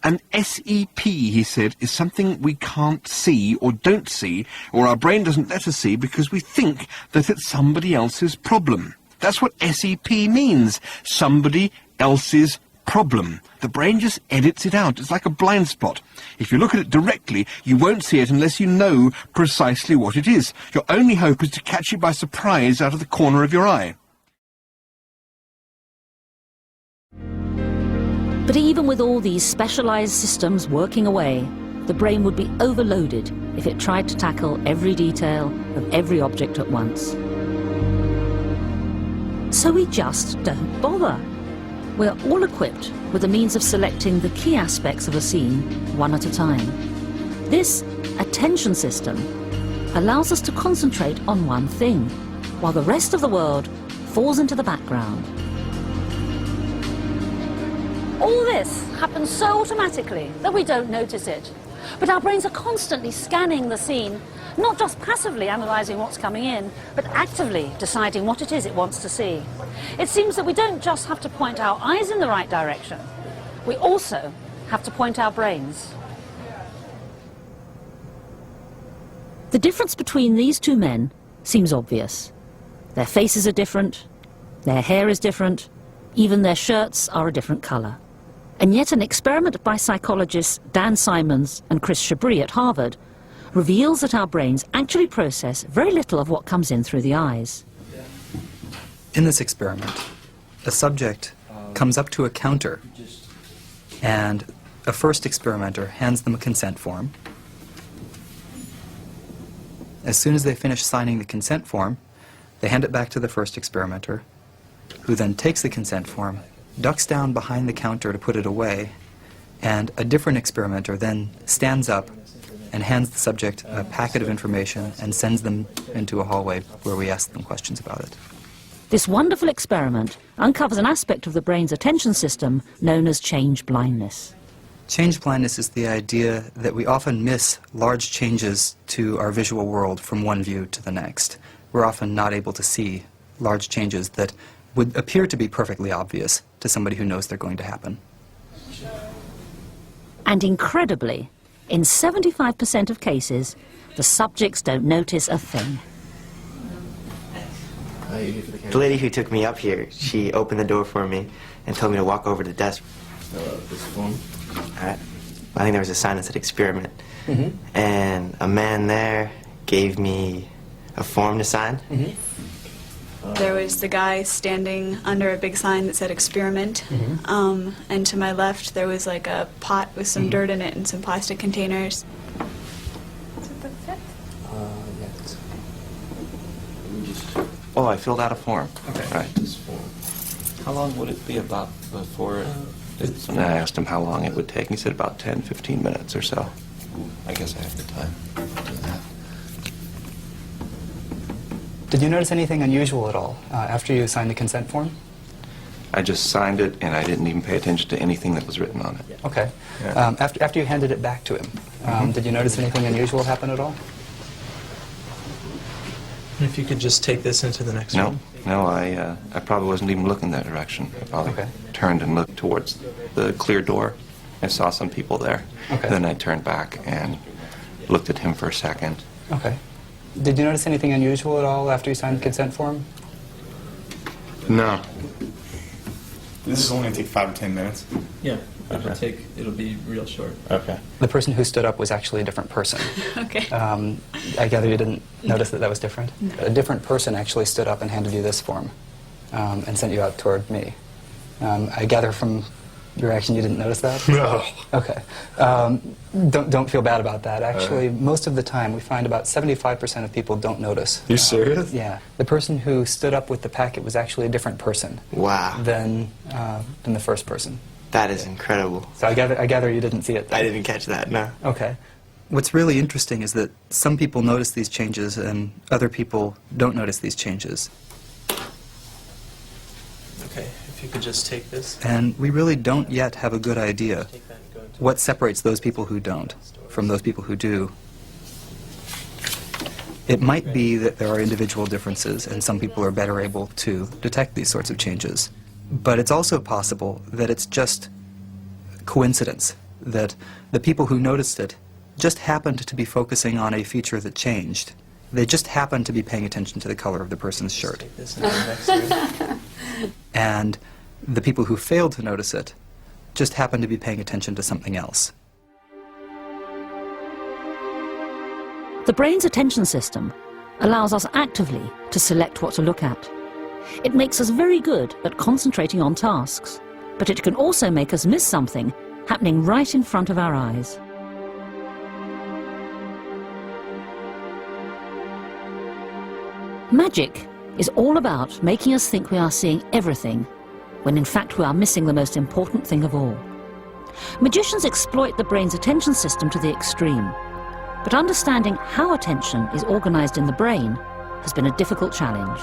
An SEP, he said, is something we can't see or don't see, or our brain doesn't let us see because we think that it's somebody else's problem. That's what SEP means, somebody else's problem. The brain just edits it out. It's like a blind spot. If you look at it directly, you won't see it unless you know precisely what it is. Your only hope is to catch it by surprise out of the corner of your eye. But even with all these specialized systems working away, the brain would be overloaded if it tried to tackle every detail of every object at once. So we just don't bother. We're all equipped with the means of selecting the key aspects of a scene one at a time. This attention system allows us to concentrate on one thing, while the rest of the world falls into the background. All this happens so automatically that we don't notice it. But our brains are constantly scanning the scene, not just passively analysing what's coming in, but actively deciding what it is it wants to see. It seems that we don't just have to point our eyes in the right direction, we also have to point our brains. The difference between these two men seems obvious. Their faces are different, their hair is different, even their shirts are a different colour. And yet an experiment by psychologists Dan Simons and Chris Chabris at Harvard reveals that our brains actually process very little of what comes in through the eyes. In this experiment, a subject comes up to a counter and a first experimenter hands them a consent form. As soon as they finish signing the consent form, they hand it back to the first experimenter, who then takes the consent form, ducks down behind the counter to put it away, and a different experimenter then stands up and hands the subject a packet of information and sends them into a hallway where we ask them questions about it. This wonderful experiment uncovers an aspect of the brain's attention system known as change blindness. Change blindness is the idea that we often miss large changes to our visual world from one view to the next. We're often not able to see large changes that would appear to be perfectly obvious to somebody who knows they're going to happen. And incredibly, in 75% of cases, the subjects don't notice a thing. The lady who took me up here, she opened the door for me and told me to walk over to the desk. This form. I think there was a sign that said experiment. And a man there gave me a form to sign. There was the guy standing under a big sign that said experiment, and to my left there was like a pot with some dirt in it and some plastic containers. Yes. Oh, I filled out a form. Okay. Right. This form. How long would it be about before And I asked him how long it would take. He said about 10, 15 minutes or so. I guess I have the time to do that. Did you notice anything unusual at all after you signed the consent form? I just signed it, and I didn't even pay attention to anything that was written on it. Okay. Yeah. After you handed it back to him, did you notice anything unusual happen at all? If you could just take this into the next No, room. no, I probably wasn't even looking that direction. I probably turned and looked towards the clear door. I saw some people there. Okay. Then I turned back and looked at him for a second. Okay. Did you notice anything unusual at all after you signed the consent form? No. This is only going to take 5 to 10 minutes. Yeah, it'll be real short. Okay. The person who stood up was actually a different person. Okay. I gather you didn't notice that was different? No. A different person actually stood up and handed you this form and sent you out toward me. I gather from your reaction you didn't notice that? No. Okay. Don't feel bad about that. Actually, most of the time we find about 75% of people don't notice. You serious? Yeah. The person who stood up with the packet was actually a different person. Wow. Than the first person. That is incredible. So I gather you didn't see it then. I didn't catch that, no. Okay. What's really interesting is that some people notice these changes and other people don't notice these changes. Okay, if you could just take this. And we really don't yet have a good idea what separates those people who don't from those people who do. It might be that there are individual differences and some people are better able to detect these sorts of changes. But it's also possible that it's just coincidence, that the people who noticed it just happened to be focusing on a feature that changed. They just happened to be paying attention to the color of the person's shirt. Take this into the next room. And the people who failed to notice it just happened to be paying attention to something else. The brain's attention system allows us actively to select what to look at. It makes us very good at concentrating on tasks, but it can also make us miss something happening right in front of our eyes. Magic is all about making us think we are seeing everything, when in fact we are missing the most important thing of all. Magicians exploit the brain's attention system to the extreme, but understanding how attention is organized in the brain has been a difficult challenge.